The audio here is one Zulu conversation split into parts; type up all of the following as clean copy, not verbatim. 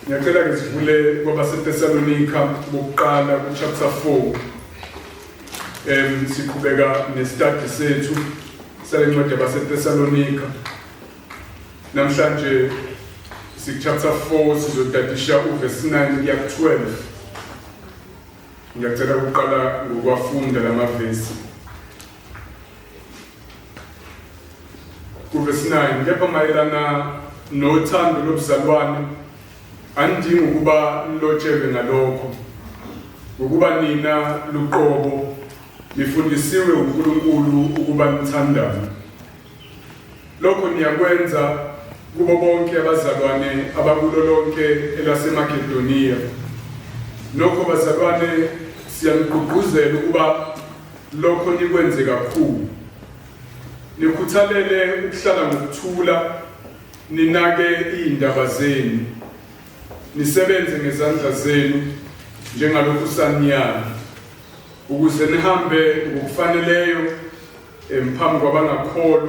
Ngiyacela ke sivule kwabaseThessalonika bokuqala chapter 4. Siqhubeka nestudy sethu salencwadi yabaseThessalonika. Namhlanje chapter 4 sizodadisha uverse 9 kuya ku-12. Ngiyacela ukuqala ngokwafunda lamavesi. Uverse 9 kepha mayelana nothando lobuzalwane andingi ukuba nilotshelwe ngalokho ukuba nina luqobo nifundisiwe uNkulunkulu ukuba nithandane. Lokho niyakwenza kubo bonke abazalwane abakulo lonke elaseMakedoniya. Nokho bazalwane siyanigqugquzela ukuba lokho nikwenze kakhulu. Nikhuthalele ukuhlala ngokuthula, ninake izindaba zenu, nisebenze ngezandla zenu njengalokhu saniyala, ukuze nihambe ngokufaneleyo phambi kwabangakholwa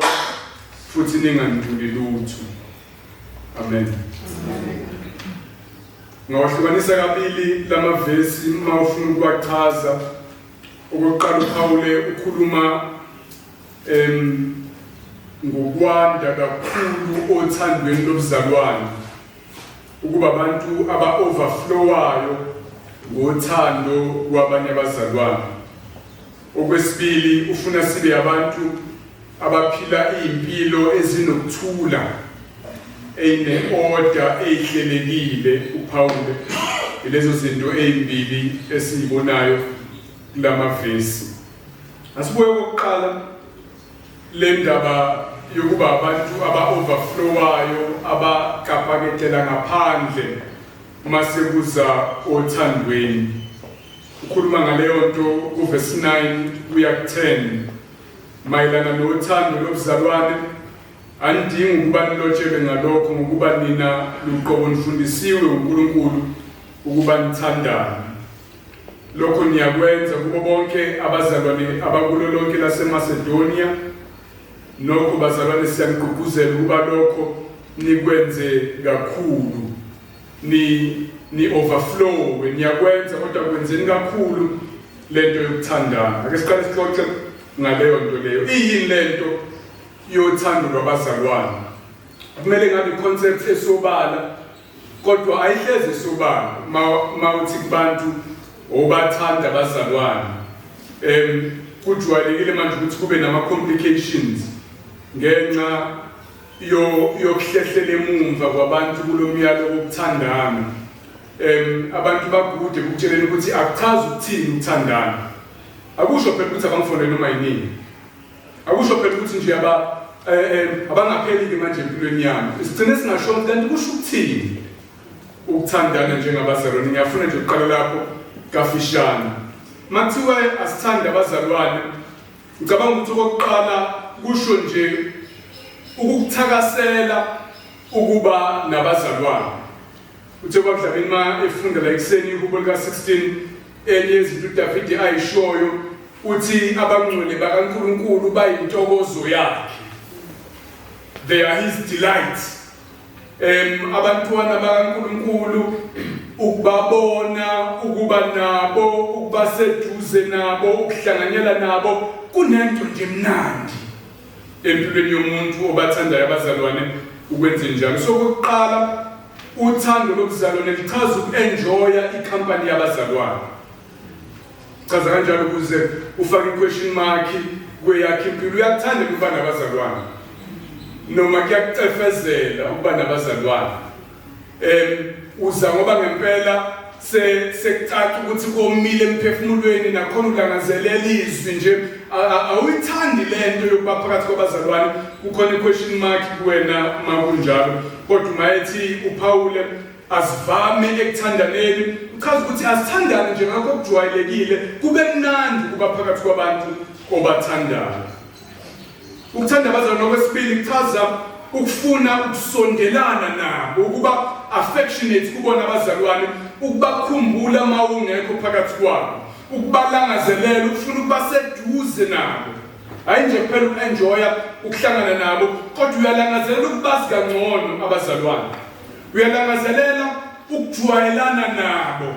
futhi ninganiduli lutho. Amen. Ngawahlukanisa kabili lamavesi uma ufuna ukuwachaza. Okokuqala uPawule ukhuluma ngokwanda kakhulu othandweni lobuzalwane, ukuba abantu aba-overflowayo ngothando kwabanye abazalwane. Okwesibili ufuna sibe abantu abaphila impilo ezinokuthula, ene-order ehlelekile. uPawule lezo zinto ezimbili esizibonayo kulamavesi. Asibuye okokuqala le ndaba yokuba abantu aba-overflowayo abakapaketela ngaphandle mase kuza othandweni. Ukhuluma ngaleyo nto kuverse 9 kuya ku-10 mayelana nothando lobuzalwane andingi ukuba nilotshelwe ngalokho ngokuba nina luqobo nifundisiwe uNkulunkulu ukuba nithandane. Lokho niyakwenza kubo bonke abazalwane abakulo lonke laseMacedonia. Nokho bazalwane siyanigqugquzela ukuba lokho nikwenze kakhulu, ni overflow. Niyakwenza kodwa kwenzeni kakhulu lento yokuthandana. Ake siqale sixoxe ngaleyo nto leyo. Iyini lento yothando lwabazalwane? Kumele ngabe concept esobala, kodwa ayihleze esobala mawuthi kubantu obathanda abazalwane. Kujwayelekile manje ukuthi kube nama-complications ngenxa yokuhlehlela emumva kwabantu kulo myalo wokuthandana. Abantu bakude kukutsheleni ukuthi akuchazi ukuthini ukuthandana. Akusho phela ukuthi abangifondele noma yini. Akusho phela ukuthi nje abangapheli-ke manje empilweni yami. Sigcine singashoni kanti kusho ukuthini ukuthandana njengabazalwane. Ngiyafuna nje ukuqala lapho kafishane. Makuthiwa asithande abazalwane, ngicabanga ukuthi okokuqala kusho nje ukukuthakasela ukuba nabazalwane. Uthe kwaMdlabeni ma efunda la ekuseni ihubo lika-16 enye yezinto uDavide ayishoyo uthi abangcwele bakaNkulunkulu bayintokozo yakhe. They are his delight. Abantwana bakaNkulunkulu ukubabona, ukuba nabo, ukuba seduze nabo, ukuhlanganyela nabo kunento nje mnandi empilweni yomuntu obathandayo abazalwane ukwenze njalo. So okokuqala uthando lobuzalwane lichaza uku-enjoya ikhampani yabazalwane. Chaza kanjalo ukuze ufake i-question mark kweyakhe impilo. Uyakuthanda ukuba nabazalwane noma kuyakucefezela ukuba nabazalwane? Uza ngoba ngempela sekucaca ukuthi komile emphefumulweni nakhona ulangazelela izwi nje awuyithandi lento yokuba phakathi kwabazalwane. Kukhona i-question mark kuwena makunjalo. Kodwa mayethi uPawule asivame ekuthandaneni, uchaza ukuthi asithandane njengakho kujwayelekile, kube mnandi kuba phakathi kwabantu obathandayo. Ukuthanda abazalwane okwesibili kuchaza ukufuna ukusondelana nabo, ukuba affectionate kubona abazalwane, ukubakhumbula uma ungekho phakathi kwabo, ukubalangazelela, ukufuna ukuba seduze nabo. hayi nje kuphela uku-enjoya ukuhlangana nabo, kodwa uyalangazelela ukubazi kangcono abazalwane, uyalangazelela ukujwayelana nabo,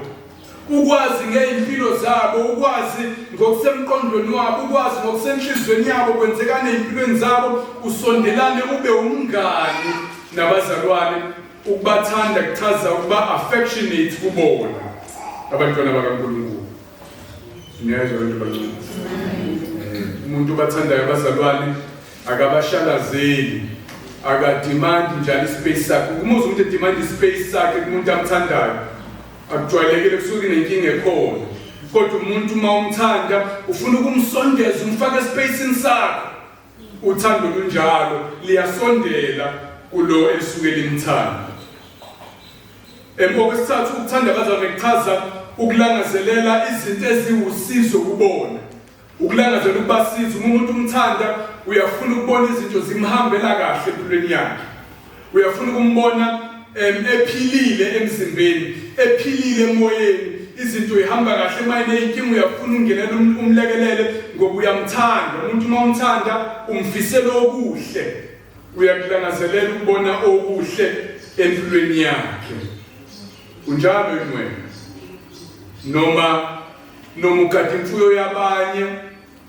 ukwazi ngeimpilo zabo, ukwazi ngokusemqondweni wabo, ukwazi ngokusenhlizweni yabo kwenzekani empilweni zabo, usondelane ube umngani nabazalwane. Ukubathanda kuchaza ukuba affectionate kubona abantwana bakaNkulunkulu. Niyazwa lento bancane. Umuntu obathandayo abazalwane akabashalazeli, akadimandi njalo ispace sakhe. Umuzi umuntu edimanda ispace sakhe kumuntu amthandayo, akujwayelekile kusuke nenkinga ekhona. Kodwa umuntu uma umthanda ufuna ukumsondeza umfake espaceni sakhe. Uthando lunjalo liyasondela kulo elisuke limthanda. Okwesithathu, ukuthanda abazalwane kuchaza ukulangazelela izinto eziwusizo kubona. Ukulangazelela ukubasiza. Uma umuntu umthanda uyafuna ukubona izinto zimhambela kahle empilweni yakhe. Uyafuna ukumbona ephilile emzimbeni, ephilile emoyeni, izinto ihamba kahle. Uma eneyinkinga uyafuna ungenela umlekelele ngoba uyamthanda. Umuntu uma umthanda umfisela okuhle, uyakulangazelela ukubona okuhle empilweni yakhe. Unjalo yini noma ukade imfuyo yabanye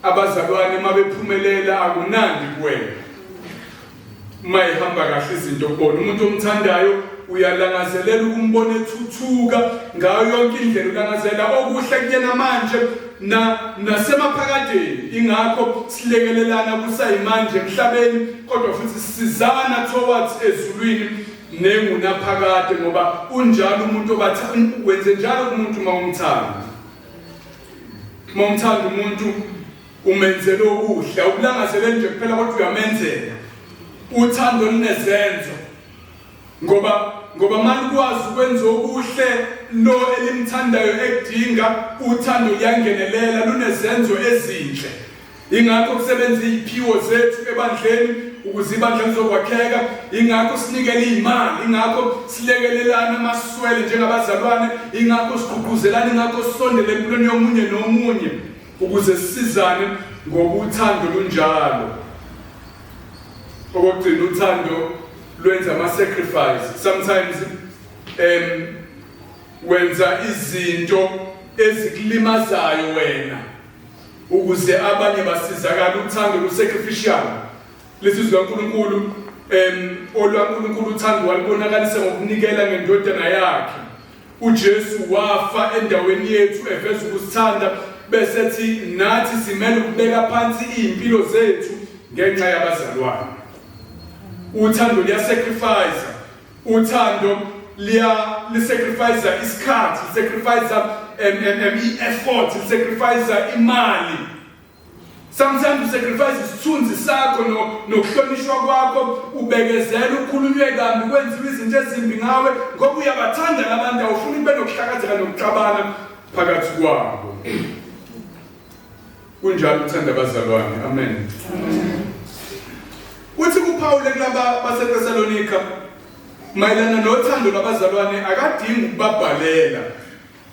abazalwane uma bephumelela akunandi kuwena. Uma ihamba kahle izinto kubona umuntu omthandayo uyalangazelela ukumbona ethuthuka ngayo yonke indlela, ulangazelela okuhle kuyena manje nasemaphakadeni. Ingakho silekelelana kusayimanje emhlabeni, kodwa futhi sisizana towards ezulwini nengunaphakade, ngoba unjalo umuntu obathanda. Wenze njalo umuntu uma umthanda. Uma umthanda umuntu umenzela okuhle, awulangazeleli nje kuphela kodwa uyamenzela. Uthando lunezenzo, ngoba manje ukwazi ukwenza okuhle lo elimthandayo ekudinga, uthando liyangenelela, lunezenzo ezinhle. Ingakho kusebenza iziphiwo zethu ebandleni ukuze ibandla lizokwakheka. Ingakho sinikele imali, ingakho silekelelana amaswele njengabazalwane, ingakho siqhuquzelana, ingakho sisondele empilweni yomunye nomunye ukuze sisizane ngoba uthando lunjalo. Okugcina uthando lwenza ama-sacrifice. Sometimes wenza izinto ezikulimazayo wena ukuze abanye basizakale. Uthando lu-sacrificial. Lesizwe kaNkulunkulu olwaNkulunkulu uthando walibonakalisa ngokunikela ngendodana yakhe. uJesu wafa endaweni yethu eveza ukusithanda, bese ethi nathi simele ukubeka phansi impilo zethu ngenxa yabazalwane. Uthando liyasacrifice, uthando lisacrifice isikhathi, lisacrifice i-effort, lisacrifice imali. Sometimes you sacrifice isithunzi sakho nokuhlonishwa kwakho, ubekezela ukhulunywe kambi, kwenziwe izinto ezimbi ngawe ngoba uyabathanda labantu, awufuni ube nokuhlakatheka nokuxabana phakathi kwabo. Kunjalo uthanda abazalwane. Amen. Uthi kuPawule kulaba baseThesalonika mayelana nothando lwabazalwane, akadingi ukubabhalela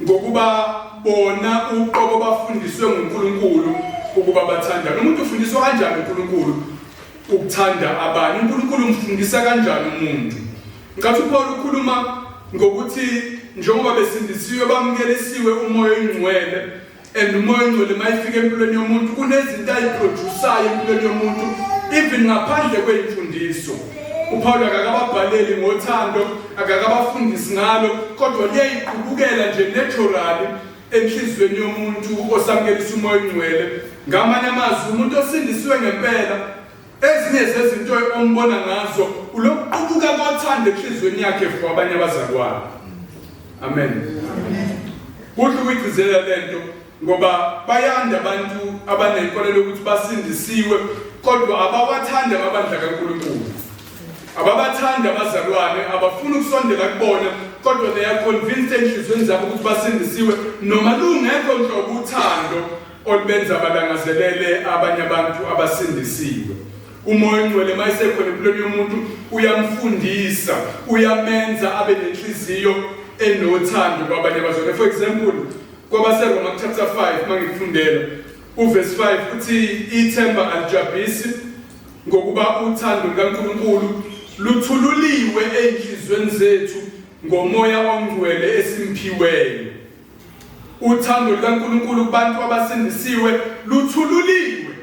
ngokuba bona uqobo bafundiswe nguNkulunkulu ukuba bathandane. Umuntu ufundiswa kanjani uNkulunkulu ukuthanda abanye? uNkulunkulu umfundisa kanjani umuntu? Ngathi uPaul ukhuluma ngokuthi njengoba besindisiwe bamukelisiwe umoya oyingcwele, and umoya oyingcwele mayifika empilweni yomuntu kunezinto ayiproduceayo empilweni yomuntu even ngaphandle kwemfundiso. uPaul akakababhaleli ngothando, akakabafundisi ngalo, kodwa liyayiqhubukela nje naturally enhlizweni yomuntu osamkelisa umoya oyingcwele. Ngamanye amazwi umuntu osindisiwe ngempela, ezinye zezinto ombona ngazo ulokuqubuka kothando enhlizweni yakhe for abanye abazalwane. Amen. Kuhle ukuyigcizelela lento ngoba bayanda abantu abanenkolelo ukuthi basindisiwe, kodwa abawathanda amabandla kaNkulunkulu, ababathanda abazalwane, abafuna ukusondela kubona, kodwa they are convinced enhlizweni zabo ukuthi basindisiwe, noma lungekho nhlobo uthando olubenza balangazelele abanye abantu abasindisiwe. Umoya oyingcwele mayisekhona empilweni yomuntu uyamfundisa, uyamenza abe nenhliziyo enothando kwabanye abazalwane. For example, kwabaseRoma chapter 5 mangikufundela, uverse 5 uthi ithemba alijabhisi ngokuba uthando lukaNkulunkulu luthululiwe enhlizweni zethu ngomoya ongcwele esimphiweyo. Uthando lukaNkulunkulu kubantu abasindisiwe luthululiwe,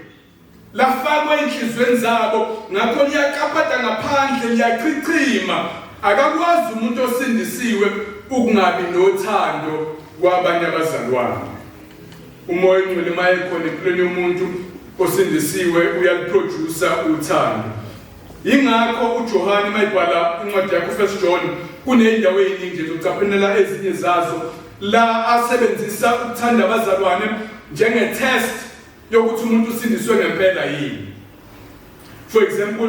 lafakwa enhlizweni zabo, ngakho liyaqaphatha ngaphandle, liyachichima. Akakwazi umuntu osindisiwe ukungabi nothando kwabanye abazalwane. Umoya ongcwele maye khona empilweni yomuntu osindisiwe uyaliproduce uthando. Yingakho uJohane mayibhala incwadi yakhe uFirst John kuneyindawo eziningi zokucaphelela ezinye zazo la asebenzisa ukuthanda abazalwane njenge test yokuthi umuntu usindiswe ngempela yini. For example,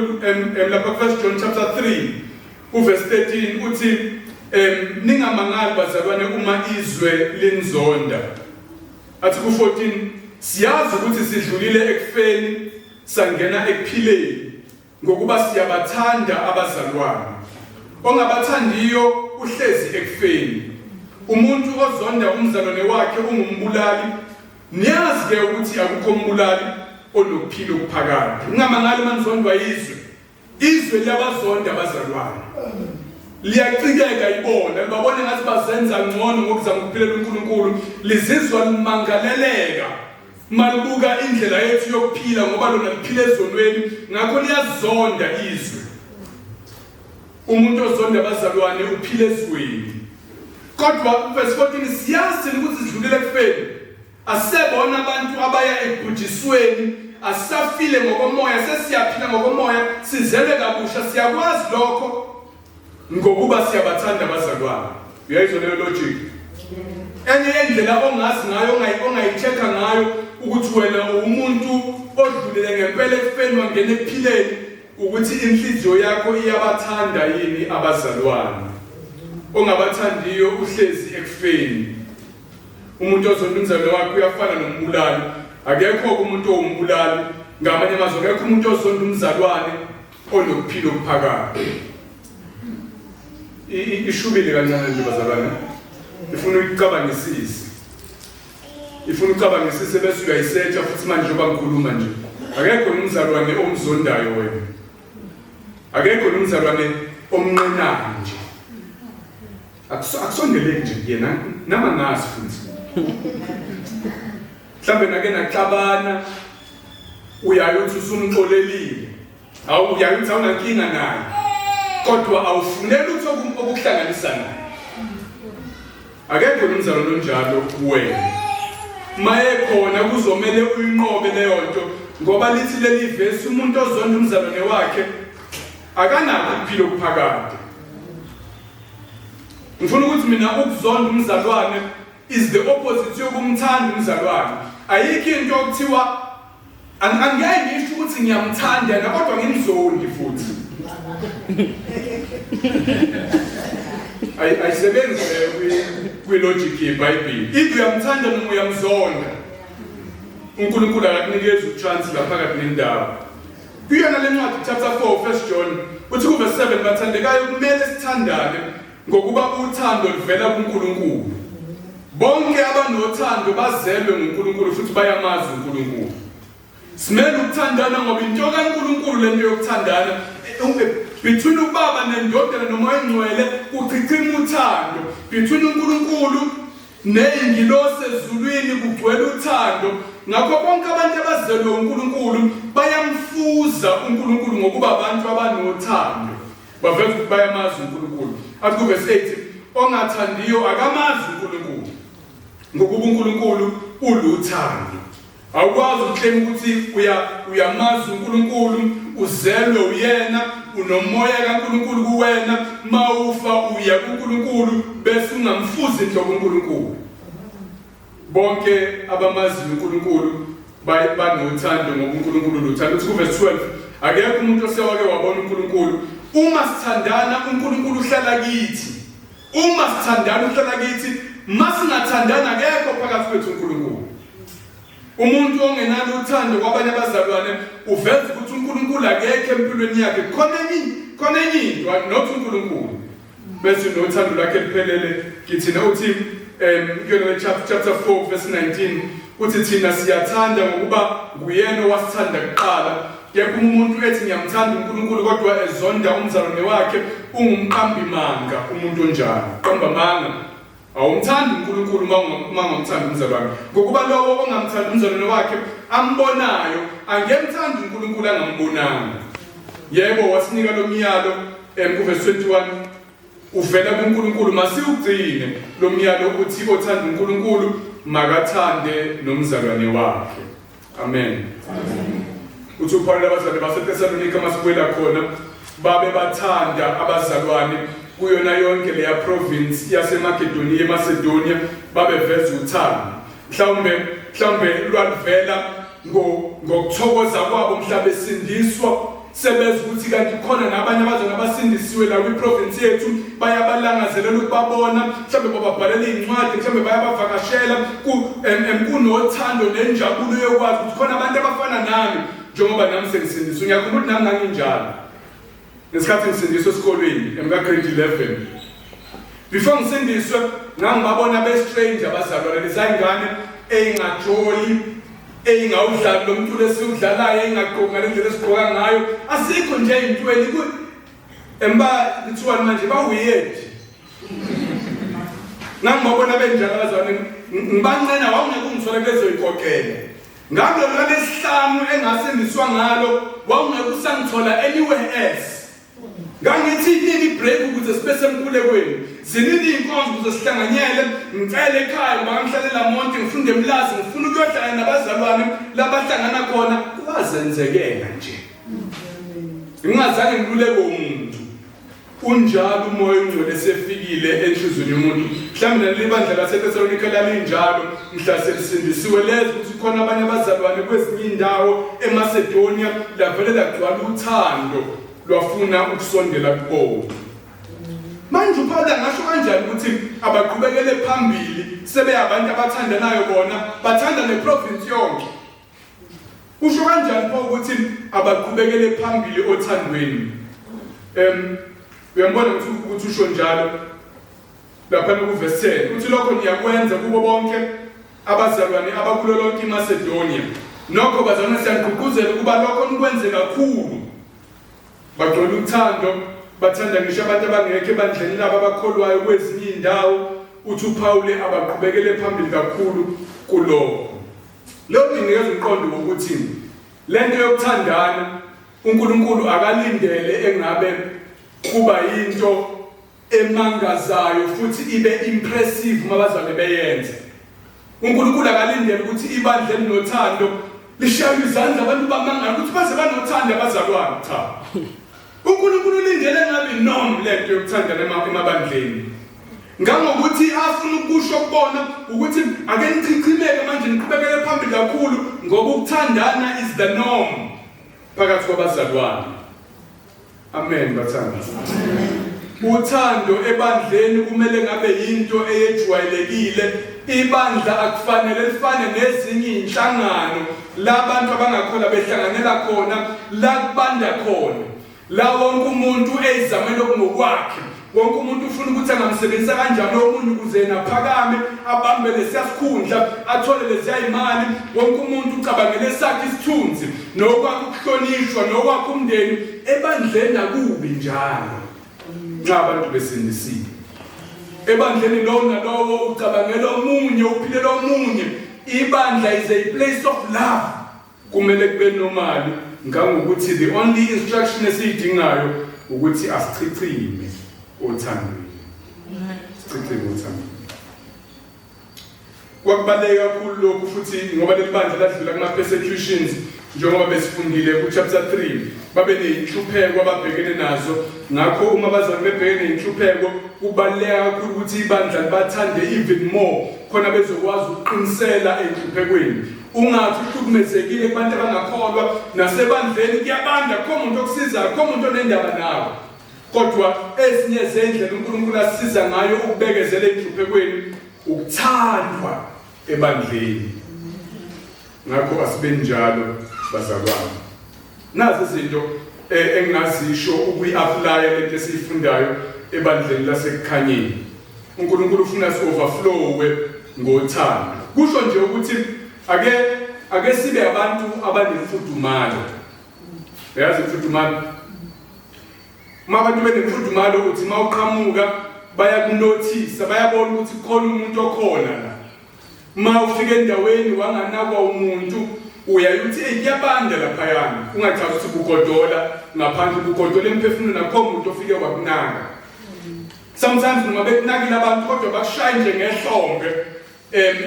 lapha First John chapter 3 uverse 13 uthi ningamangali bazalwane uma izwe linzonda. Athi ku14 siyazi ukuthi sidlulile ekufeni sangena ekuphileni ngokuba siyabathanda abazalwane. Ongabathandiyo uhlezi ekufeni. Umuntu ozonda umzalwane wakhe ungumbulali. Niyazi ke ukuthi akukho umbulali onokuphila okuphakade. Ungamangali manizondwa izwe liyabazonda abazalwane. Liyacikeka ibona, babone ngathi bazenza ngcono ngokuzama ukuphilela uNkulunkulu. Lizizwa limangaleleka malibuka indlela yethu yokuphila ngoba lona liphila ezonweni, ngakho liyazonda izwe. Umuntu ozonda abazalwane uphila ezweni. Kodwa verse 14 siyazi ukuthi sidlulile ekufeni. Asebona abantu abaya ekubhujisweni, asafile ngokomoya, sesiyaphila ngokomoya, sizelwe kabusha, siyakwazi lokho ngokuba siyabathanda abazalwane. Uyayizwa leyo logic? Enye indlela ongazi ngayo ongayichecka ngayo ukuthi wena umuntu odlulile ngempela ekufeni wangena ekuphileni ukuthi inhliziyo yakho iyabathanda yini abazalwane. Ongabathandiyo uhlezi ekufeni. Umuntu ozonda umzalwane wakhe uyafana nombulali. Akekho umuntu owumbulali, ngamanye amazwi akekho umuntu ozonda umzalwane onokuphila okuphakade. Ishubile kancane nje bazalwane. Ifuna ukucabangisisa. Ifuna ukucabangisisa bese uyayisetha futhi manje njoba ngikhuluma nje. Akekho umzalwane omzondayo wena. Akekho umzalwane omnqenayo nje. Akusondele nje yena nama ngazi futhi. Mhlambe nake naxabana uyayothi usumxolelile. Uyayothi awunankinga naye. Kodwa awufunela ukuthi okuhlanganisa naye. Akekho umzalwane onjalo kuwena. Maye khona kuzomela uyinqobe leyo nto ngoba lithi leli verse umuntu ozonda umzalwane wakhe akanako ukuphila okuphakade. Ngifuna ukuthi mina ukuzonda umzalwane is the opposite yokumthanda umzalwane. Ayikho into okuthiwa angeke ngisho ukuthi ngiyamthanda kodwa ngimzondi futhi. Ayisebenzi kwi-logic yeBhayibheli. If uyamthanda noma uyamzonda, uNkulunkulu akakunikeza uchance laphakathi nendawo. Kuyona le ncwadi chapter 4 First John uthi ku verse 7 bathandekayo kumele sithandane ngokuba uthando livela kuNkulunkulu. Bonke abanothando bazelwe nguNkulunkulu futhi bayamazi uNkulunkulu. Simele ukuthandana ngoba into kaNkulunkulu lento yokuthandana between ubaba nendodana nomoya ongcwele kuchichima uthando. Between uNkulunkulu neyingilosi ezulwini kugcwele uthando. Ngakho bonke abantu abazelwe uNkulunkulu bayamfuza uNkulunkulu ngokuba abantu abanothando. Baveza ukuthi bayamazi uNkulunkulu. Athi ku verse 8 ongathandiyo akamazi uNkulunkulu ngokuba uNkulunkulu uluthando. Awukwazi ukuclaim ukuthi uyamazi uNkulunkulu, uzelwe uyena, unomoya kaNkulunkulu kuwena, mawufa uya kuNkulunkulu bese ungamfuzi inhlobo uNkulunkulu. Bonke abamazi uNkulunkulu banothando ngoba uNkulunkulu uthando. Uthi ku verse 12 akekho umuntu osewake wabona uNkulunkulu. Uma sithandana uNkulunkulu uhlala kithi. Uma sithandana uhlala kithi, masingathandana akekho phakathi kwethu uNkulunkulu. Umuntu ongenalo uthando kwabanye abazalwane uveza ukuthi uNkulunkulu akekho empilweni yakhe. Khona enye into not uNkulunkulu. Bese nothando lakhe liphelele kithina. Uthi kuyona chapter 4 verse 19 uthi thina siyathanda ngokuba nguyena owasithanda kuqala. Yekho umuntu ethi ngiyamthanda uNkulunkulu kodwa ezonda umzalwane wakhe ungumqambi manga umuntu onjalo. Qamba manga awumthandi uNkulunkulu mangamthanda umzalwane. Ngokuba lowo ongamthanda umzalwane wakhe ambonayo angemthanda uNkulunkulu angambonanga. Yebo wasinika lo myalo kuverse 21 uvela kuNkulunkulu masiwugcine lo myalo uthi othanda uNkulunkulu makathande nomzalwane wakhe. Amen. Uthi uPaul abazalwane baseThesalonika masikwela khona babe bathanda abazalwane kuyona yonke leya province yaseMakedoniya eMacedonia babeveza uthando. Mhlawumbe lwalivela ngokuthokoza kwabo mhla besindiswa sebeza ukuthi kanti khona nabanye abazalwane abasindisiwe la kwiprovince yethu bayabalangazelela ukubabona, mhlawumbe bababhalela incwadi, mhlawumbe bayabavakashela kunothando nenjabulo yokwazi ukuthi khona abantu abafana nami njengoba nami sengisindiswa. Ngiyakhumbula ukuthi nami nganginjalo ngesikhathi ngisindiswa esikolweni grade 11. Before ngisindiswe ngangibabona be-strange abazalwane lezayingane ey'ngajoli ey'ngawudlali lo mculo esiwudlalayo ey'ngagqoki ngale ndlela esigqoka ngayo. Asikho nje ey'ntweni kuthiwani manje ba-weird. Ngangibabona benjalo abazalwane ngibancena wawungeke ungithole kulezo y'kokelo. Ngalolo lesihlanu engasindiswa ngalo wawungeke usangithola anywhere else. Ngangithi nini break ukuze sibe semkhulekweni. Zinini iy'nkonzo ukuze sihlanganyele, ngicele ekhaya ngoba ngihlalela monke ngifunde emlazi ngifuna ukuyohlangana nabazalwane labahlangana khona kwazenzekela nje. Ngingazange ngiluleke umuntu. Unjalo umoya ongcwele sefikile enhlizweni yomuntu. Mhlawumbe naleli bandla laseThesalonika lalinjalo mhla selisindisiwe lezi ukuthi khona abanye abazalwane kwezinye indawo eMacedonia lavele lagcwala uthando lwafuna ukusondela kubo. Manje uPaul ngasho kanjani ukuthi abaqhubekele phambili sebeyabantu abathandanayo bona bathanda neprovince yonke. Usho kanjani Paul ukuthi abaqhubekele phambili othandweni? Uyambona ukuthi usho njalo lapha kuverse 10 uthi lokho niyakwenza kubo bonke abazalwane abakulo lonke iMacedonia. Nokho bazalwane siyagqugquzela ukuba lokho nikwenze kakhulu. Bagcwele uthando, bathanda ngisho abantu abangekho ebandleni labo abakholwayo kwezinye indawo. Uthi uPaul abaqhubekele phambili kakhulu kulokho. Lokho nginikeza umqondo wokuthi lento yokuthandana uNkulunkulu akalindele engabe kuba into emangazayo futhi ibe impressive mabazalwane beyenze. uNkulunkulu akalindele ukuthi ibandla elinothando lishaye izandla abantu bamangala ukuthi baze banothando abazalwane. Cha. uNkulunkulu ulindele ngabe norm lento yokuthandana emabandleni. Ngangokuthi afuna ukusho kubona ukuthi ake nichichimeke manje niqhubekele phambili kakhulu ngoba ukuthandana is the norm phakathi kwabazalwane. Amen bathanda. Uthando ebandleni kumele ngabe yinto eyejwayelekile. Ibandla akufanele lifane nezinye inhlangano labantu abangakholwa behlanganela khona la kubanda khona. La wonke umuntu ezamela ngokwakhe. Wonke umuntu ufuna ukuthi angamsebenzisa kanjani omunye ukuze yena phakame abambe lesiyasikhundla athole lesiyimali. Wonke umuntu ucabangele sakhe isithunzi nokwakhe ukuhlonishwa nokwakhe umndeni ebandleni akubi njalo. Nxa abantu besindisile ebandleni lo nalowo ucabangela omunye uphilela omunye. Ibandla is a place of love. Kumele kube normal ngangokuthi the only instruction esiyidingayo ukuthi asichichime othandweni. Sichichime othandweni. Kwakubaleka kakhulu lokhu futhi ngoba leli bandla ladlula kuma persecutions njengoba besifundile ku chapter 3 babe nezinhlupheko ababhekene nazo. Ngakho uma bazalwane bebhekene nezinhlupheko kubaleka kakhulu ukuthi ibandla libathande even more khona bezokwazi ukuqinisela ezinhluphekweni. Ungathi uhlukumezekile kubantu abangakholwa nasebandleni kuyabanda kho umuntu okusizayo kho umuntu onendaba nawe. Kodwa ezinye zendlela uNkulunkulu asiza ngayo ukubekezela ezinhluphekweni ukuthandwa ebandleni. Ngakho asibeni njalo bazalwane. Nazi izinto engingazisho ukuyi-apply lento esiyifundayo ebandleni lasekukhanyeni. uNkulunkulu ufuna si-overflowe ngothando. Kusho nje ukuthi ake sibe abantu abanemfudumalo. Yazi imfudumalo? Uma abantu benemfudumalo uthi mawuqhamuka bayakunothisa, bayabona ukuthi khona umuntu okhona la. Uma ufika endaweni wanganakwa umuntu uyayuthi iyabanda lapha yana, ungachaza ukuthi ugodola ngaphandle ugodola emphefumulweni nakho umuntu ofike wakunaka. Sometimes noma bekunakile abantu kodwa bakushaye nje ngehlombe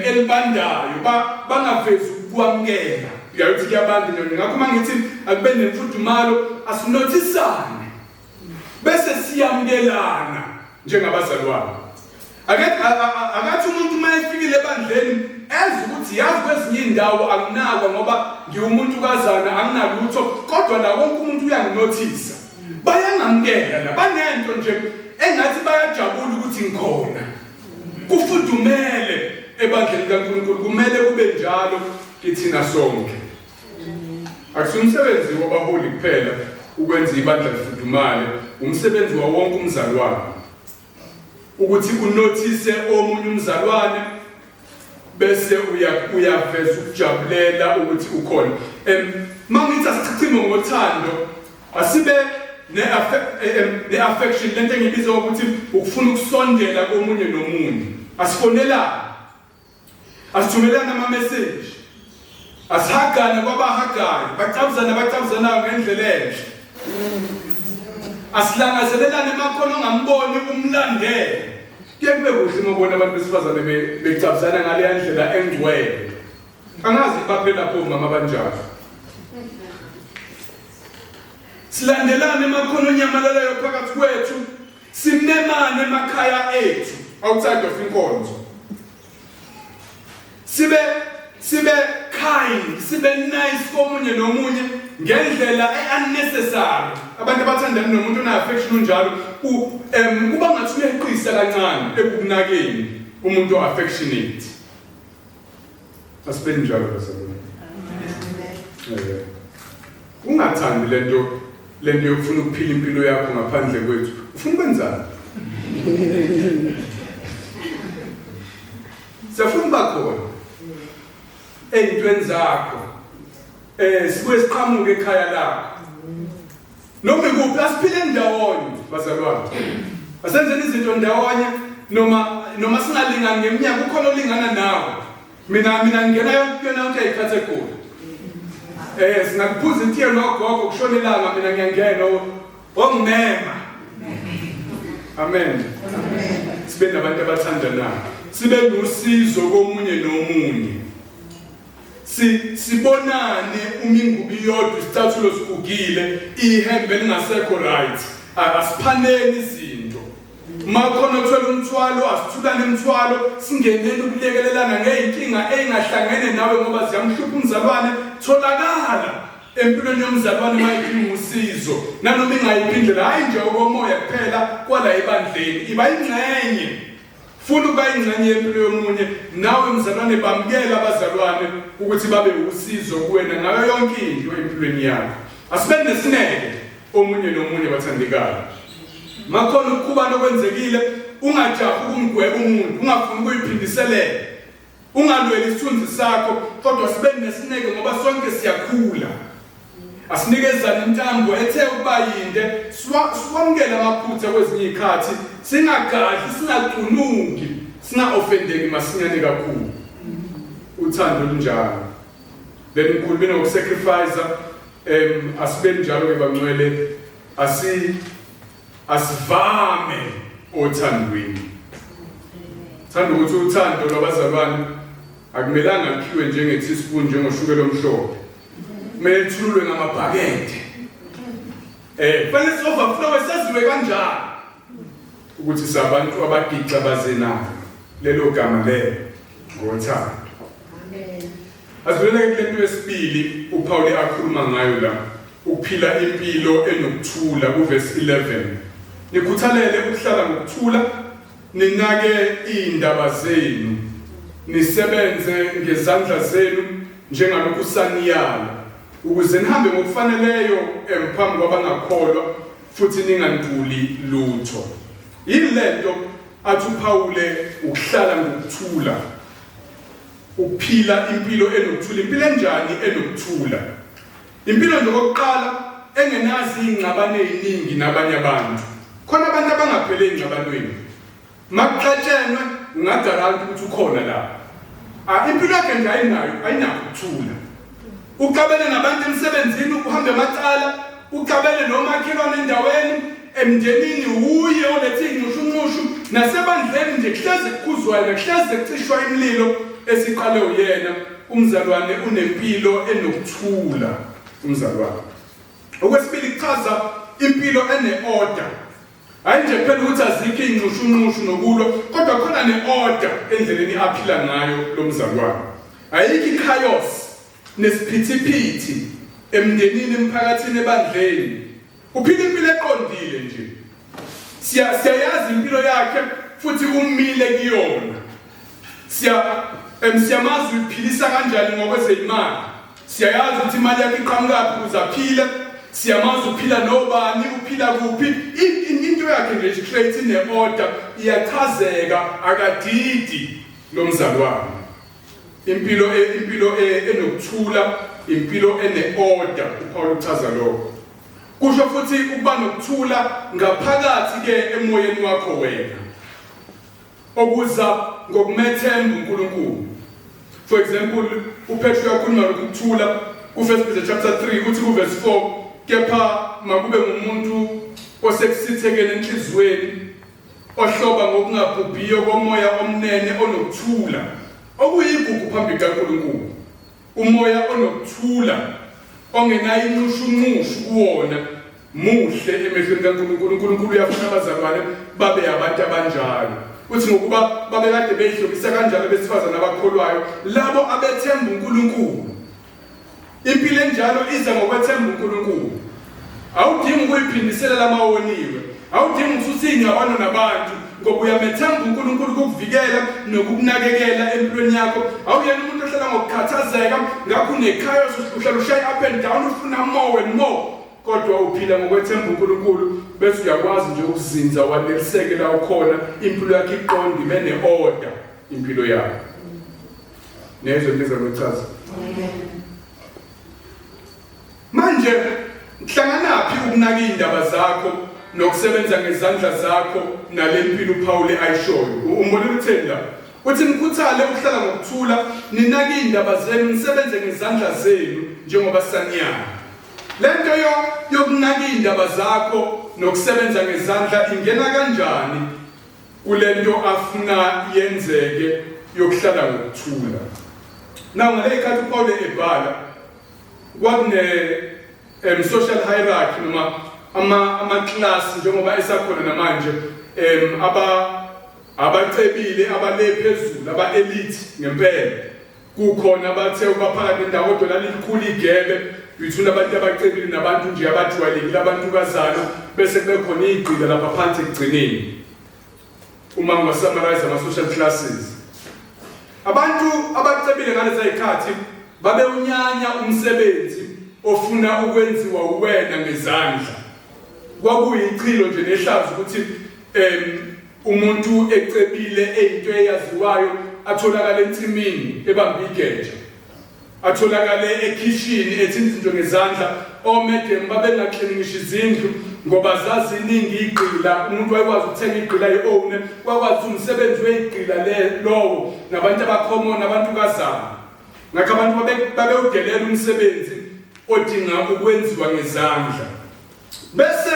elibandayo bangavezi ukwamkela. Uyayuthi kuyabanda nje ngakho mangithi akube nemfudumalo asinothisane bese siyamkelana njengabazalwane. Akathi umuntu mayefikile ebandleni eze ukuthi yazi kwezinye indawo akunakwa ngoba ngiwumuntu kazana anginalutho kodwa la wonke umuntu uyanginothisa. Bayangamkela la banento nje engathi bayajabula ukuthi ngikhona. Kufudumele ebandleni kaNkulunkulu kumele kube njalo kithina sonke. Akusimsebenzi wabaholi kuphela ukwenza ibandla lifudumale, umsebenzi wa wonke umzalwane. Ukuthi unothise omunye umzalwane bese uyaveza ukujabulela ukuthi ukhona. Mangithi asichithime ngothando asibe ne-affection lento engibiza ukuthi ukufuna ukusondela komunye nomunye. Asifonelane, asithumelane ama-message, asihagane kwabahagayo, bacabuzanayo ngendlela enhle. Asilangazelelane emakhono ongamboni umlandele. Kuye kube kuhle uma ubona abantu besifazane becabuzana ngaleya ndlela engcwele. Angazi baphela lapho mama banjalo. Silandelane emakhono onyamalalayo phakathi kwethu, simemane emakhaya ethu outside of inkonzo. Sibe kind, sibe nice komunye nomunye ngendlela unnecessary. Abantu abathandana nomuntu ona-affection unjalo kuba ngathi uyeqisa kancane ekukunakeni umuntu o-affectionate. Asibe njalo bazalwane. Ungathandi lento yokufuna ukuphila impilo yakho ngaphandle kwethu. Ufuna ukwenzani? Siyafuna bakhona ey'ntweni zakho. Sibuye siqhamuke ekhaya lakho. Noma ikuphi asiphile ndawonye bazalwane. Asenzeni izinto ndawonye noma singalingani ngeminyaka ukhona olingana nawe. Mina ngingena yonke into ayikhathe khona. Singakuphuza itiye nogogo kushona ilanga mina ngiyangena ongimema. Amen. Sibe nabantu abathandanayo. Sibe nosizo komunye nomunye. Sibonane umingubi yodwa isicathulo sigugile ihembe lingasekho right. Asiphaneni izinto. Makhona uthola umthwalo asithulane imithwalo singenele ukulekelelana ngeyinkinga engahlangene nawe ngoba ziyamhlupha umzalwane tholakala empilweni yomzalwane mayidinga usizo nanoma ingayiphi indlela hayi nje okomoya kuphela kwala ebandleni iba ingxenye. Funa ukuba ingxenye yempilo yomunye nawe mzalwane bamkela abazalwane ukuthi babe usizo kuwena ngayo yonke into empilweni yakho. Asibe nesineke omunye nomunye bathandekayo. Makhona ukukhubana okwenzekile ungajahi ukumgweba umuntu, ungafuni ukuyiphindiselela. Ungalweli isithunzi sakho kodwa sibe nesineke ngoba sonke siyakhula. Asinikezane intambo ethe ukuba yinde siwamukele amaphutha kwezinye izikhathi singagadli singaqunuki singa-offendeki masinyane kakhulu. Uthando lunjalo. Then ngikhulumile ngokusacrifice asibe njalo ke bangcwele asivame othandweni. Thanda ukuthi uthando lwabazalwane akumelanga lukhiwe njenge-teaspoon njengoshukela omhlophe. Kumele lithululwe ngamabhakede. Fanele si-overflow saziwe kanjalo ukuthi sabantu abagixa bazenayo. Lelo gama lelo ngothando. Asidlulele kule nto yesibili uPaul akhuluma ngayo la, ukuphila impilo enokuthula kuverse 11. Nikhuthalele ukuhlala ngokuthula, ninake izindaba zenu, nisebenze ngezandla zenu njengalokhu saniyala, ukuze nihambe ngokufaneleyo phambi kwabangakholwa futhi ningantuli lutho. Yilento athi uPaul ukuhlala ngokuthula. ukuphila impilo enokuthula. Impilo enjani enokuthula? Impilo nje kokuqala engenazi ingxabano eziningi nabanye abantu. Khona abantu abangaphele engxabanweni. Makuxatshenwe ungagaranta ukuthi ukhona la. Impilo yakhe nje ayinakho ukuthula. Uqabele nabantu emsebenzini, uhambe amacala, uqabele nomakhelwane endaweni, emndenini uye olethe inxushunxushu, nasebandleni nje kuhleze kukhuzwayo, kuhleze kucishwa imililo esiqale uyena. Umzalwane unempilo enokuthula umzalwane. Okwesibili kuchaza impilo ene-order. Hayi nje phela ukuthi azikho inxushunxushu nokulwa, kodwa khona ne-order endleleni aphila ngayo lo mzalwane. Ayikho i-chaos nesiphithiphithi emndenini, emphakathini, ebandleni. Uphila impilo eqondile nje. Siyayazi impilo yakhe futhi umile kuyona. Siyamazi uyiphilisa kanjani ngokwezeyimali. Siyayazi ukuthi imali yakhe iqhamuka ukuze aphile. Siyamazi uphila nobani, uphila kuphi. Into yakhe nje straight ine-order, iyachazeka, akadidi lo mzalwane. Impilo enokuthula, impilo ene-order, uPaul uchaza lokho. Kusho futhi ukuba nokuthula ngaphakathi ke emoyeni wakho wena, okuza ngokumethemba uNkulunkulu. For example, uPetru uyakhuluma ngokuthula ku1 Peter chapter 3 uthi ku-verse 4, kepha makube ngumuntu osekusithekeni enhliziyweni, ohloba ngokungabhubhiyo komoya omnene onokuthula, okuyigugu phambi kaNkulunkulu. Umoya onokuthula ongenayo inxushunxushu kuwona muhle emehlweni kaNkulunkulu. uNkulunkulu uyafuna abazalwane babe abantu abanjalo. Uthi ngokuba babe kade beyihlobisa kanjalo besifazana abakholwayo, labo abethemba uNkulunkulu. Impilo enjalo iza ngokwethemba uNkulunkulu. Awudingi ukuyiphindisela lamawoniwe. Awudingi ukuthi ingabano nabantu, ngoba uyamethemba uNkulunkulu ukukuvikela nokukunakekela empilweni yakho. Awuyena umuntu ohlala ngokukhathazeka, ngakho unechaos, uhlala ushaya up and down, ufuna more and more. Kodwa uphila ngokwethemba uNkulunkulu, bese uyakwazi nje ukuzinza waneliseke la ukhona, impilo yakho iqonde, ibe ne-order impilo yakho. Nezo ndiza ngochaza. Manje hlanganaphi ukunaka indaba zakho nokusebenza ngezandla zakho nale mpilo uPaul ayishoyo? Umbonile uthenda uthi nikhuthale ukuhlala ngokuthula, ninake indaba zenu, nisebenze ngezandla zenu njengoba saniyana. Lento yokunaka indaba zakho nokusebenza ngezandla ingena kanjani kulento afuna yenzeke yokuhlala ngokuthula? Nawu ngale khathi uPaul ebhala kwakune social hierarchy noma ama-class njengoba esakhona namanje, abacebile, abale phezulu, aba-elite ngempela. Kukhona abathe baphakathi nendawo kodwa lalikhulu igebe between abantu abacebile nabantu nje abajwayelekile, abantukazana, bese kube khona igqila lapha phansi ekugcineni uma ngasummarize ama-social classes. Abantu abacebile ngalezi zikhathi babe unyanya umsebenzi ofuna ukwenziwa uwena ngezandla. Kwakuyichilo nje nehlazo ukuthi umuntu ecebile eyinto eyaziwayo atholakala entsimini ebamba igeja, atholakala ekitchen ethi izinto ngezandla. Omedem babengaxhiningisha izindlu ngoba zazi iningi igqila. Umuntu wayekwazi ukuthenga igqila yi-own, wakwazi umsebenzi wegqila lowo nabantu abakhomona, nabantukazana. Ngakho abantu babewudelela umsebenzi odinga ukwenziwa ngezandla. Bese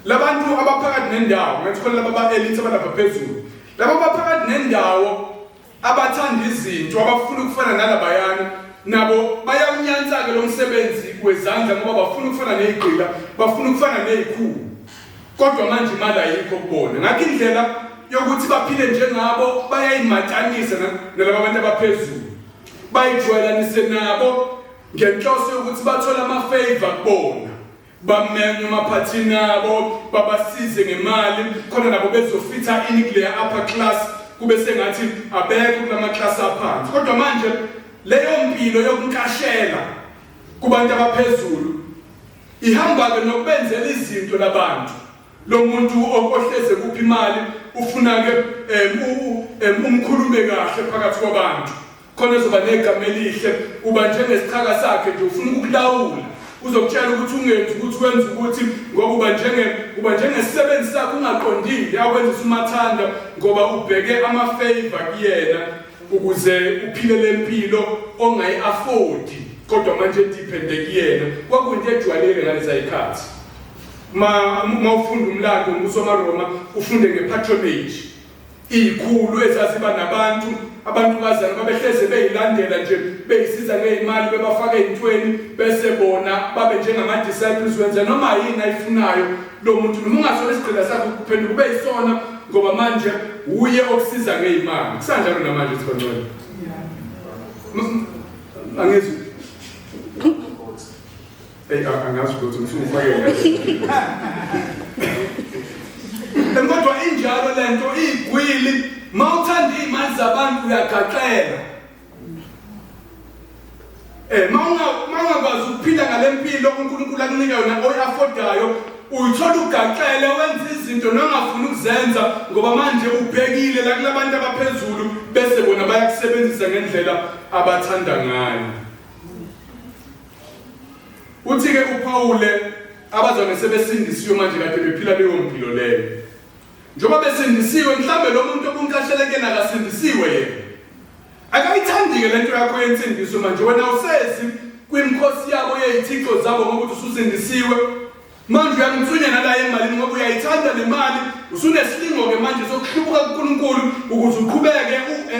labantu abaphakathi nendawo, ngathi khona laba ba-elite abalapha phezulu, laba abaphakathi nendawo abathanda izinto, abafuna ukufana nalabayana, nabo bayawunyansa-ke lo msebenzi wezandla ngoba bafuna ukufana ney'gqila, bafuna ukufana ney'khulu. Kodwa manje imali ayikho kubona. Ngakho indlela yokuthi baphile njengabo bayayimatanisa nalaba abantu abaphezulu, bayijwayelanise nabo ngenhloso yokuthi bathole ama-favor kubona, bamenye emaphathini abo, babasize ngemali khona nabo bezofitha ini kuleya upper class, kube sengathi abekho kulama-class aphansi. Kodwa manje leyo mpilo yokunkashela kubantu abaphezulu ihamba-ke nokubenzela izinto labantu. Lo muntu ohleze kuphi imali ufuna-ke umkhulume kahle phakathi kwabantu, khona uzoba negama elihle, uba njengesichaka sakhe nje ufuna ukukulawula. Uzokutshela ukuthi ungenzi ukuthi wenza ukuthi ngoba uba njengesisebenzi sakho ungaqondile akwenzisa umathanda ngoba ubheke ama-favor kuyena ukuze uphile lempilo ongayi-afford kodwa manje depende kuyena. Kwakuyinto ejwayelekile ngalezi zikhathi. Ma ufunda umlando ngoSomaroma ufunde ngepatronage. Izikhulu ezaziba nabantu abantukazana babehleze beyilandela nje beyisiza ngezimali bebafaka ezintweni bese bona babe njengama disciples wenza noma yini ayifunayo lo muntu noma ungasona isigcila sakhe kuphendula kube yisona ngoba manje uye okusiza ngezimali. Kusanjalo namanje sibangcwele. Angizwi. Angazi ukuthi ngifike kodwa injalo lento igwili mawuthanda izimali zabantu uyagaxela. Mawungakwazi ukuphila ngalempilo uNkulunkulu akunika yona oyi-affordayo uyithola ugaxele wenza izinto nongafuni ukuzenza ngoba manje ubhekile la kulabantu abaphezulu bese bona bayakusebenzisa ngendlela abathanda ngayo. Uthi-ke uPawule abazane sebesindisiwe manje kade bephila leyo mpilo leyo. Njengoba besindisiwe mhlambe lo muntu obunkasheleke nakasindisiwe yena. Akayithandi-ke lento yakho yensindiso manje wena usezi kwimkhosi yabo yezithixo zabo ngokuthi ususindisiwe. Manje uyangithunya nala emalini ngoba uyayithanda le mali usuneslingo-ke manje sokuhlubuka kuNkulunkulu ukuze uqhubeke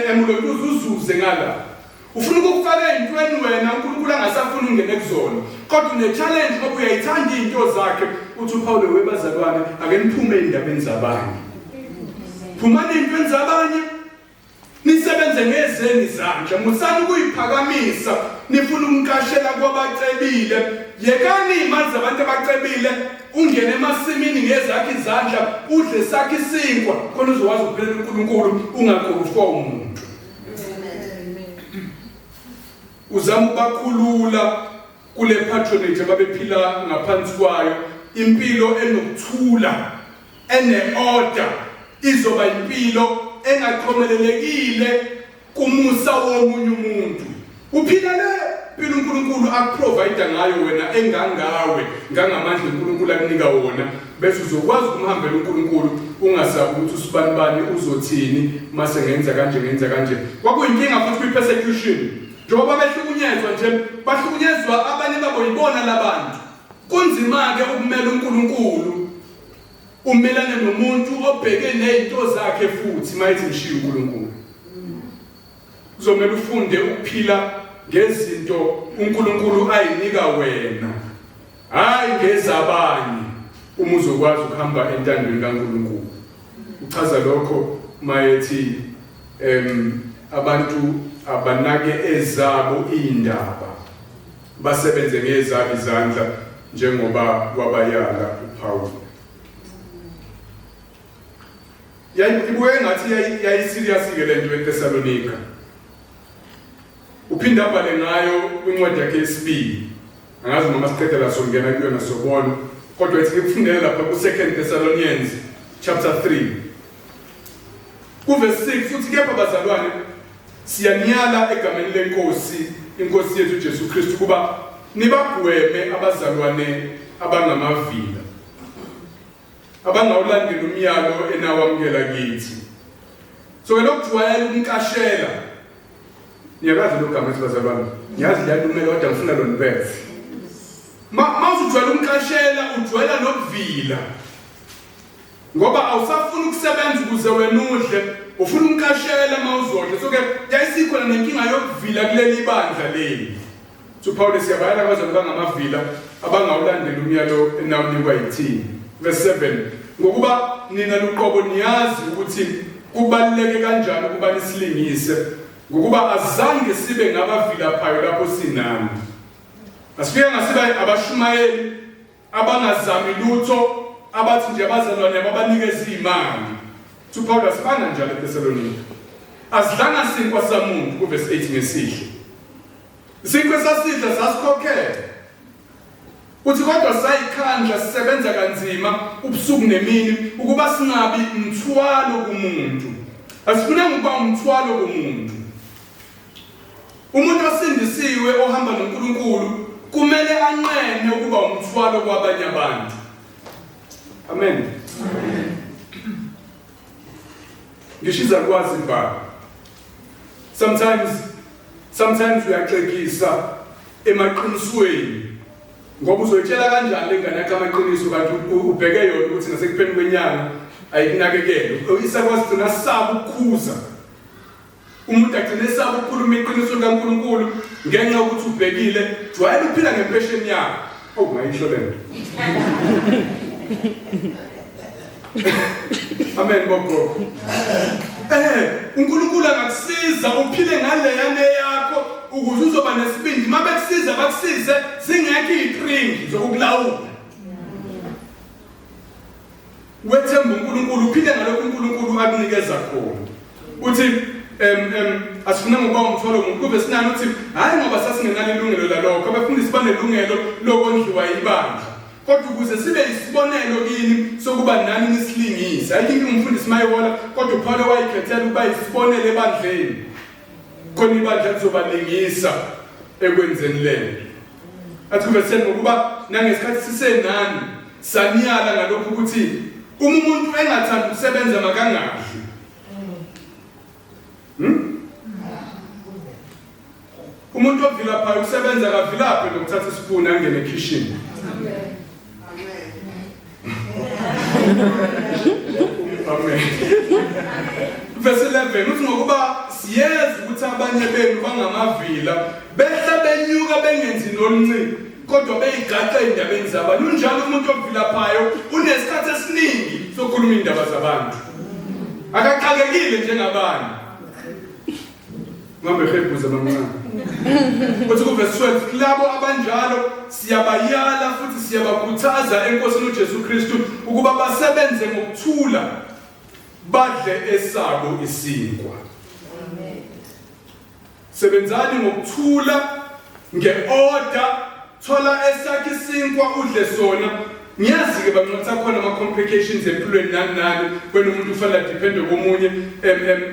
emulontuze uzuze ngala. Ufuna ukufaka ezintweni wena uNkulunkulu angasafuni ungene kuzona. Kodwa une-challenge ngoba uyayithanda izinto zakhe. Uthi uPawule webazalwane ake niphume endabeni zabanye. Phumani ezintweni zabanye. Nisebenze ngezenu izandla. Musani ukuyiphakamisa. Nifuna ukumkashela kwabacebile. Yekani izimali zabantu abacebile. Ungene emasimini ngezakhe izandla. Udle sakhe isinkwa. Khona uzokwazi ukuphelela uNkulunkulu ungaqhubufwa umuntu. Uzama ukubakhulula kule patronage ababephila ngaphansi kwayo. Impilo enokuthula ene-order izoba impilo engaqhomelelekile kumusa womunye umuntu. Uphila le impilo uNkulunkulu akuprovide ngayo wena engangawe ngangamandla uNkulunkulu akunika wona bese uzokwazi ukumhambela uNkulunkulu ungasabi ukuthi usibanibani uzothini mase ngenza kanje. Kwakuyinkinga futhi kwi-persecution. Njengoba behlukunyezwa nje bahlukunyezwa abanye babo yibona labantu. Kunzima-ke ukumela uNkulunkulu umelane nomuntu obheke nezinto zakhe futhi mayithi ngishiya uNkulunkulu. Kuzomela ufunde ukuphila ngezinto uNkulunkulu ayinika wena hayi ngezabanye uma uzokwazi ukuhamba entandweni kaNkulunkulu. Uchaza lokho mayethi abantu abanake ezabo indaba basebenze ngezabo izandla njengoba wabayala uPawulu. Ibuye ngathi yayiserious-ke lento eThesalonika. Uphinda abhale ngayo kwincwadi yakhe yesibili. Angazi noma siqede la songena kuyona sobona. Kodwa ethi ngikufundele lapha ku-2 Thessalonians chapter 3. Kuverse 6 futhi kepha bazalwane siyaniyala egameni lenkosi inkosi yethu Jesu Kristu kuba nibagweme abazalwane abangamavila abangawulandela umyalo enawamukela kithi. So lokujwayela ukunkashela niyakazi lo gama bazalwane ngiyazi liyalumela kodwa ngifuna lo nibethe. Mawuzujwayela ukunkashela ujwayela nokuvila ngoba awusafuni ukusebenza ukuze wena udle ufuna unkashela mawuzodle. So ke yayisikhona nenkinga yokuvila kuleli bandla leli. So Paul siyabala abazalwane bangamavila abangawulandela umyalo enawunikwa yithini. Verse 7 ngokuba nina luqobo niyazi ukuthi kubaluleke kanjani ukuba nisilingise ngokuba azange sibe ngabavila phayo lapho sinani. Asifike ngasiba abashumayeli abangazami lutho abathi nje abazalwane babanikeza imali. Paul asifana njalo eThesalonika. Asidlanga sinkwa samuntu kuverse 8 ngesihle. Isinkwa sasidla sasikhokhela. Uthi kodwa sayikhandla sisebenza kanzima ubusuku nemini ukuba singabi umthwalo kumuntu. Asifunanga ukuba umthwalo kumuntu. Umuntu osindisiwe ohamba noNkulunkulu kumele anqene ukuba umthwalo kwabanye abantu. Amen. Ngishiza kwazi baba. Sometimes uyaxekisa emaqinisweni. Ngoba uzoyitshela kanjani lengane yakho amaqiniso kanti ubheke yona ukuthi nasekupheni kwenyanga ayikunakekele. Isakwazi gcina sisaba ukukhuza. Umuntu agcina esaba ukukhuluma iqiniso kaNkulunkulu ngenxa yokuthi ubhekile jwayele ukuphila ngempesheni yakho. Oh ngayisho lento. Amen gogo. uNkulunkulu angakusiza uphile ngaleyane yakho ukuze uzoba nesibindi. Mabekusiza bakusize singekho izitringi zokulawula. Wethemba uNkulunkulu uphile ngalokho uNkulunkulu akunikeza khona. Uthi asifuna ngoba umthwalo umuntu kube sinani uthi hayi ngoba sasingenalo ilungelo lalokho abafundisi banelungelo lokondliwa ibandla. Kodwa ukuze sibe isibonelo kini sokuba nani nisilingise. Ayikho umfundisi mayihola kodwa uPaulo wayikhethela ukuba isibonelo ebandleni. Khona ibandla lizobalingisa ekwenzeni lento. Athi kube sena ngokuba nangesikhathi sisenani saniyala ngalokho ukuthi umuntu engathanda ukusebenza makangadli. Umuntu ovilaphayo usebenza kavilaphe lokuthatha isipuni angene ekitchen. Amen. Verse 11 uthi ngokuba siyeza ukuthi abanye benu bangamavila behla benyuka bengenzi noluncane kodwa beyigaxa indabeni zabantu. Unjalo umuntu ovilaphayo unesikhathi esiningi sokukhuluma indaba zabantu. Akaxakekile njengabanye. Ngambe khephuza bamncane. Uthi ku verse 12 labo abanjalo siyabayala futhi siyabakhuthaza enkosini uJesu Kristu ukuba basebenze ngokuthula badle esabo isinkwa. Amen. Sebenzani ngokuthula ngeorder, thola esakhe isinkwa udle sona. Ngiyazi ke banqotha khona ama complications empilweni nani when umuntu ufana depend komunye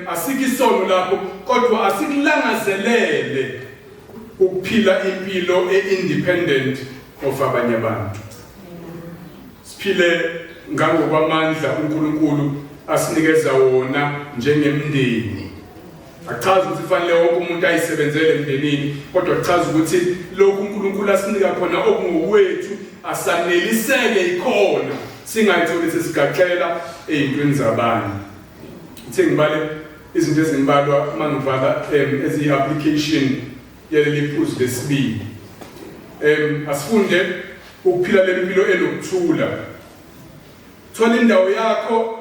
asiki isono lapho kodwa asikulangazelele ukuphila impilo eindependent of abanye abantu. Siphile ngangokwamandla uNkulunkulu asinikeza wona njengemndeni. Achaza ukuthi fanele wonke umuntu ayisebenzele emndenini kodwa achaza ukuthi lokhu uNkulunkulu asinika khona okungokwethu asaneliseke ikhona singayitholi sesigaxela ezintweni zabanye. Ngithe ngibale izinto ezimbalwa mangivala ezi-application yaleli phuzu lesibili. Asifunde ukuphila lempilo enokuthula. Thola indawo yakho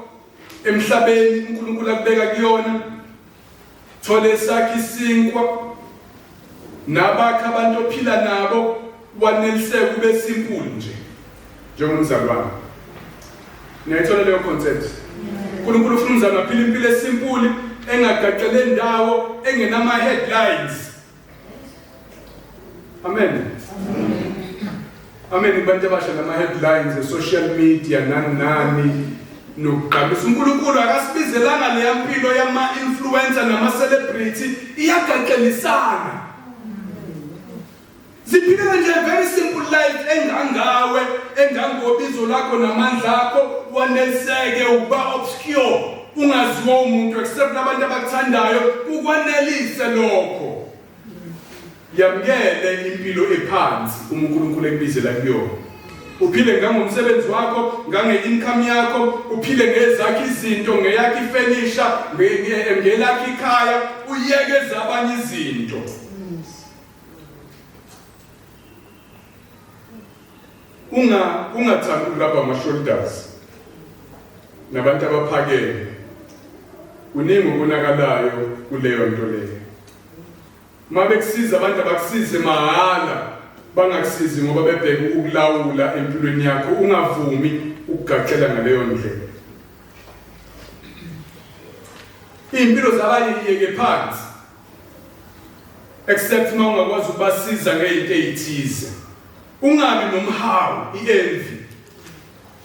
emhlabeni uNkulunkulu akubeka kuyona. Thola esakhe isinkwa nabakho abantu ophila nabo waneliseke kube simple nje njengomzalwane. Niyayithola leyo concept. uNkulunkulu ufuna umzalwane aphile impilo esimple engagaxele indawo engenama headlines. Amen. Amen. Abantu abasha nama headlines social media nani nokugqamisa. uNkulunkulu akasibizelanga le yampilo yama influencer nama celebrity iyagaxelisana. Ziphila nje very simple life engangawe engangobizo lakho namandla akho waneliseke ukuba obscure ungaziwa umuntu except nabantu abakuthandayo ukwanelise lokho. Yamkele impilo ephansi uNkulunkulu ekubizela kuyona. Uphile ngangomsebenzi wakho ngange-income yakho uphile ngezakhe izinto ngeyakhe ifurniture ngelakhe ikhaya uyeke zabanye izinto. Ungathanda ukulapha ama-shoulders nabantu abaphakeme. Kuningi okonakalayo kuleyo nto leyo. Mabekusiza abantu abakusize mahhala bangakusizi ngoba bebheka ukulawula empilweni yakho. Ungavumi ukugaxela ngaleyo ndlela. Impilo zabanye iyeke phansi except uma ungakwazi ukubasiza ngezinto ezithize. Ungabi nomhawu i-envy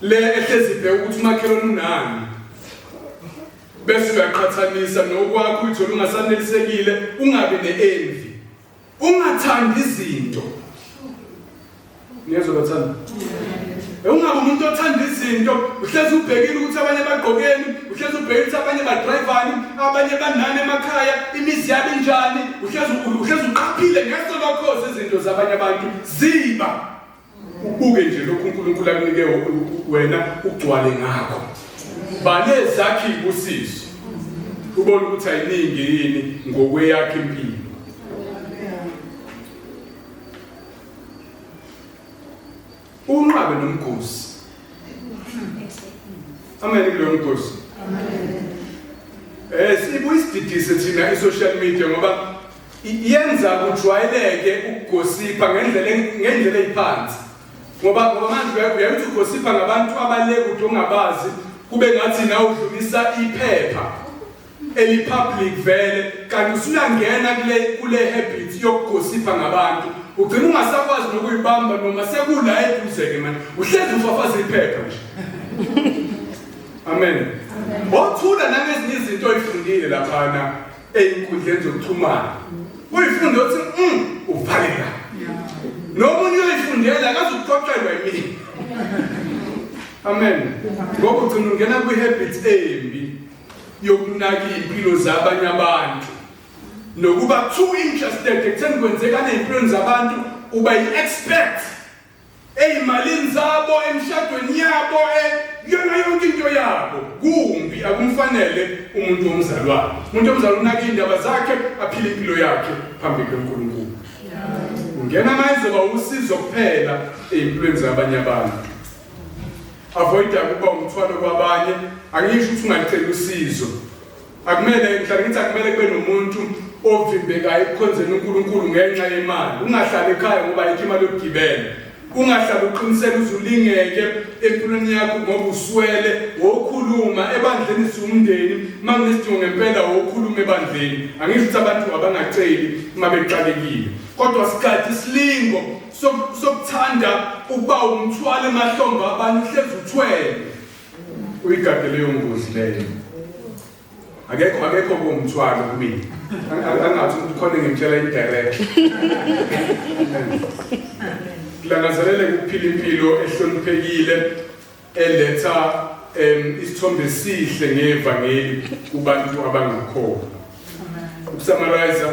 le ehlezi ibheka ukuthi umakhelwane unani bese uyaqhathanisa nokwakho uyithola ungasanelisekile. Ungabi ne-envy ungathandi izinto. Ngiyezwa bathanda. Ungabe umuntu othanda izinto, uhlezi ubhekile ukuthi abanye bagqokeni, uhlezi ubhekile ukuthi abanye badrivani, abanye banani emakhaya, imizi yabo injani, uhlezi uqaphile ngeso lokho izinto zabanye abantu ziba. Ubuke nje lokhu uNkulunkulu akunike wena ugcwale ngakho. Bale zakhe ibusiso. Ubona ukuthi ayiningi yini ngokweyakhe impilo. Unqabe nomgosi. Amen kulo mgosi. Sibuyisididise thina i-social media ngoba yenza kujwayeleke ukugosipha ngendlela eyiphansi. Ngoba manje uyakuthi ugosipha ngabantu abalekude ongabazi kube ngathi na udlulisa iphepha eli-public vele kanti usuyangena kule habit yokugosipha ngabantu. Ugcina ungasakwazi nokuyibamba noma sekula eduze-ke manje uhlezi ufafaza iphepha nje. Amen. Bothula nangezinye izinto oyifundile laphana ey'nkundleni zokuxhumana. Uyifunde uthi uvaleka. Nomunye uyifundela akazukuxoxelwa yimini. Amen. Ngoba ugcina ungena kwi-habit embi yokunaka iy'mpilo zabanye abantu. Nokuba too interested ekutheni kwenzeka ney'mpilweni zabantu uba yi-expert ey'malini zabo, emshadweni yabo, yona yonke into yabo. Kumbi akumfanele umuntu womzalwane. Umuntu womzalwane unaka iy'ndaba zakhe aphile impilo yakhe phambi kaNkulunkulu. Ungena manje uba usizo kuphela ey'mpilweni zabanye abantu. Avoida ukuba umthwalo kwabanye. Angisho ukuthi ungalicela usizo. Akumele ngithi akumele kube nomuntu ovimbekayo ekukhonzeni uNkulunkulu ngenxa yemali. Ungahlali ekhaya ngoba ayikho imali yokugibela. Ungahlali uqinisele uzulingeke empilweni yakho ngoba uswele wokhuluma ebandleni siwumndeni makunesidingo ngempela wokhuluma ebandleni. Angisho ukuthi abantu abangaceli uma beqalekile. Kodwa sikhathi isilingo sokuthanda ukuba umthwalo emahlombe abantu hlezi uthwele. Uyigade leyo ngozi leyo. Akekho kumthwalo kumina. Angathi ukhona ngimtshela indirect. Kulangazelele ukuphila impilo ehloniphekile eletha isithombe esihle ngevangeli kubantu abangakholwa. Ukusummarize,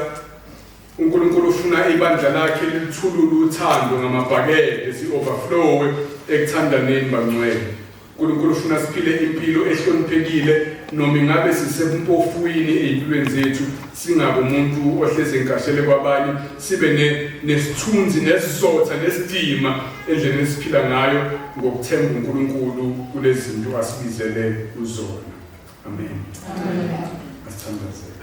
uNkulunkulu ufuna ibandla lakhe lithulule uthando ngamabhakede si-overflow ekuthandaneni bangcwele. uNkulunkulu ufuna siphile impilo ehloniphekile noma ingabe sisempofwini ey'mpilweni zethu singabe umuntu ohleze enkashele kwabanye sibe nesithunzi nesizotha nesidima endleleni esiphila ngayo ngokuthemba uNkulunkulu kulezi zinto asibizele kuzona. Amen. Asithandazele.